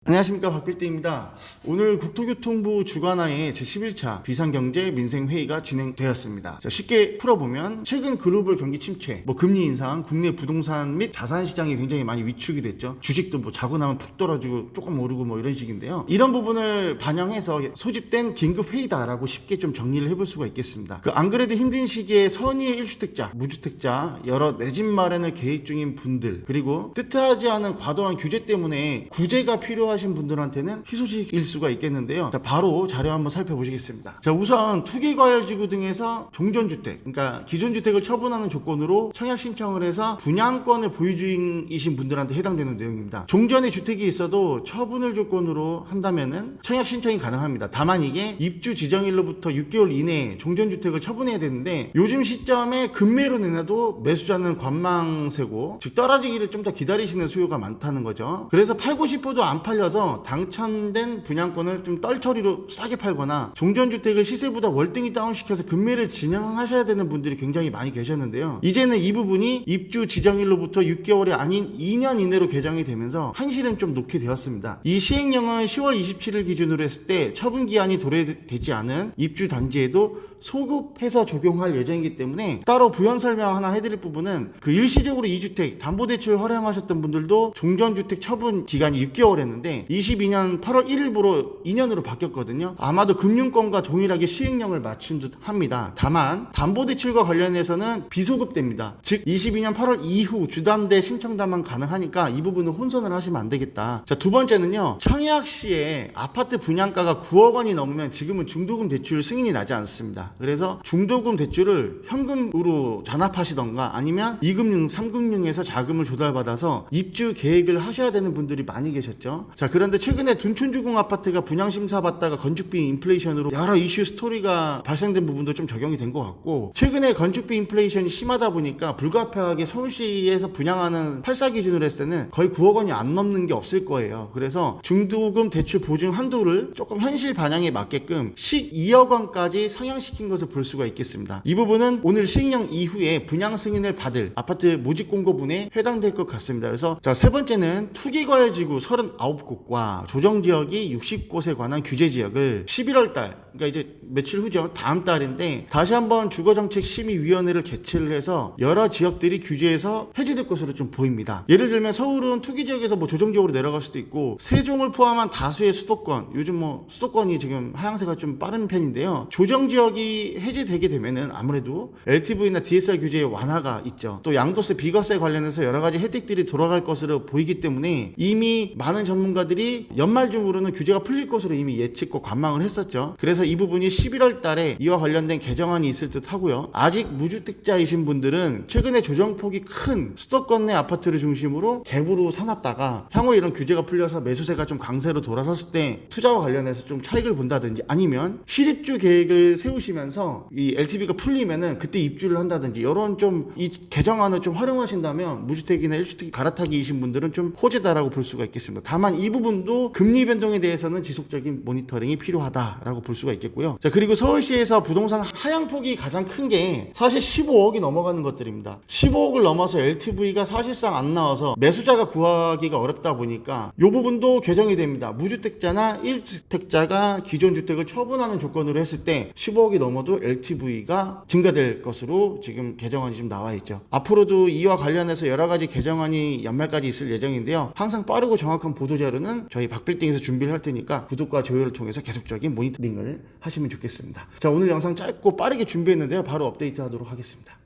안녕하십니까, 박필대입니다. 오늘 국토교통부 주관하에 제11차 비상경제 민생회의가 진행되었습니다. 쉽게 풀어보면 최근 글로벌 경기 침체, 금리 인상, 국내 부동산 및 자산 시장이 굉장히 많이 위축이 됐죠. 주식도 자고 나면 푹 떨어지고 조금 오르고 이런 식인데요. 이런 부분을 반영해서 소집된 긴급회의다라고 쉽게 좀 정리를 해볼 수가 있겠습니다. 안 그래도 힘든 시기에 선의의 1주택자, 무주택자, 여러 내 집 마련을 계획 중인 분들, 그리고 뜻하지 않은 과도한 규제 때문에 구제가 필요하신 분들한테는 희소식일 수가 있겠는데요. 바로 자료 한번 살펴보시겠습니다. 우선 투기과열지구 등에서 종전주택, 그러니까 기존 주택을 처분하는 조건으로 청약 신청을 해서 분양권을 보유 중이신 분들한테 해당되는 내용입니다. 종전에 주택이 있어도 처분을 조건으로 한다면은 청약 신청이 가능합니다. 다만 이게 입주 지정일로부터 6개월 이내에 종전주택을 처분해야 되는데, 요즘 시점에 급매로 내놔도 매수자는 관망세고, 즉 떨어지기를 좀 더 기다리시는 수요가 많다는 거죠. 그래서 팔고 싶어도 안 팔려서 당첨된 분양권을 좀 떨처리로 싸게 팔거나 종전주택을 시세보다 월등히 다운시켜서 급매를 진행하셔야 되는 분들이 굉장히 많이 계셨는데요. 이제는 이 부분이 입주 지정일로부터 6개월이 아닌 2년 이내로 개정이 되면서 한시름 좀 놓게 되었습니다. 이 시행령은 10월 27일 기준으로 했을 때 처분 기한이 도래되지 않은 입주 단지에도 소급해서 적용할 예정이기 때문에, 따로 부연 설명 하나 해드릴 부분은, 일시적으로 2주택 담보대출 허용하셨던 분들도 종전주택 처분 기간이 6개월이었는데 22년 8월 1일부로 2년으로 바뀌었거든요. 아마도 금융권과 동일하게 시행령을 맞춘 듯 합니다. 다만 담보대출과 관련해서는 비소급됩니다. 즉 22년 8월 이후 주담대 신청단만 가능하니까 이 부분은 혼선을 하시면 안 되겠다. 두 번째는요, 청약 시에 아파트 분양가가 9억 원이 넘으면 지금은 중도금 대출 승인이 나지 않습니다. 그래서 중도금 대출을 현금으로 잔압하시던가 아니면 2금융, 3금융에서 자금을 조달받아서 입주 계획을 하셔야 되는 분들이 많이 계셨죠. 그런데 최근에 둔촌주공 아파트가 분양심사 받다가 건축비 인플레이션으로 여러 이슈 스토리가 발생된 부분도 좀 적용이 된 것 같고, 최근에 건축비 인플레이션이 심하다 보니까 불가피하게 서울시에서 분양하는 8사 기준으로 했을 때는 거의 9억 원이 안 넘는 게 없을 거예요. 그래서 중도금 대출 보증 한도를 조금 현실 반영에 맞게끔 12억 원까지 상향시킨 것을 볼 수가 있겠습니다. 이 부분은 오늘 시행령 이후에 분양 승인을 받을 아파트 모집 공고분에 해당될 것 같습니다. 그래서 세 번째는 투기과열지구 39곳과 조정지역이 60곳에 관한 규제지역을 11월 달, 그러니까 이제 며칠 후죠. 다음 달인데 다시 한번 주거정책심의위원회를 개최를 해서 여러 지역들이 규제에서 해제될 것으로 좀 보입니다. 예를 들면 서울은 투기지역에서 조정지역으로 내려갈 수도 있고, 세종을 포함한 다수의 수도권, 요즘 수도권이 지금 하향세가 좀 빠른 편인데요. 조정지역이 해제되게 되면은 아무래도 LTV나 DSR 규제의 완화가 있죠. 또 양도세, 비과세 관련해서 여러 가지 혜택들이 돌아갈 것으로 보이기 때문에 이미 많은 전문가들이 연말 중으로는 규제가 풀릴 것으로 이미 예측과 관망을 했었죠. 그래서 이 부분이 11월 달에 이와 관련된 개정안이 있을 듯 하고요. 아직 무주택자이신 분들은 최근에 조정폭이 큰 수도권 내 아파트를 중심으로 갭으로 사놨다가 향후 이런 규제가 풀려서 매수세가 좀 강세로 돌아섰을 때 투자와 관련해서 좀 차익을 본다든지, 아니면 실입주 계획을 세우시면서 이 LTV가 풀리면은 그때 입주를 한다든지, 이런 좀 이 개정안을 좀 활용하신다면 무주택이나 1주택 갈아타기이신 분들은 좀 호재다라고 볼 수가 있겠습니다. 다만 이 부분도 금리 변동에 대해서는 지속적인 모니터링이 필요하다라고 볼 수가 있겠고요. 그리고 서울시에서 부동산 하향폭이 가장 큰 게 사실 15억이 넘어가는 것들입니다. 15억을 넘어서 LTV가 사실상 안 나와서 매수자가 구하기가 어렵다 보니까 이 부분도 개정이 됩니다. 무주택자나 1주택자가 기존 주택을 처분하는 조건으로 했을 때 15억이 넘어도 LTV가 증가될 것으로 지금 개정안이 좀 나와 있죠. 앞으로도 이와 관련해서 여러 가지 개정안이 연말까지 있을 예정인데요. 항상 빠르고 정확한 보도 자료는 저희 박빌딩에서 준비를 할 테니까 구독과 좋아요를 통해서 계속적인 모니터링을 하시면 좋겠습니다. 오늘 영상 짧고 빠르게 준비했는데요. 바로 업데이트 하도록 하겠습니다.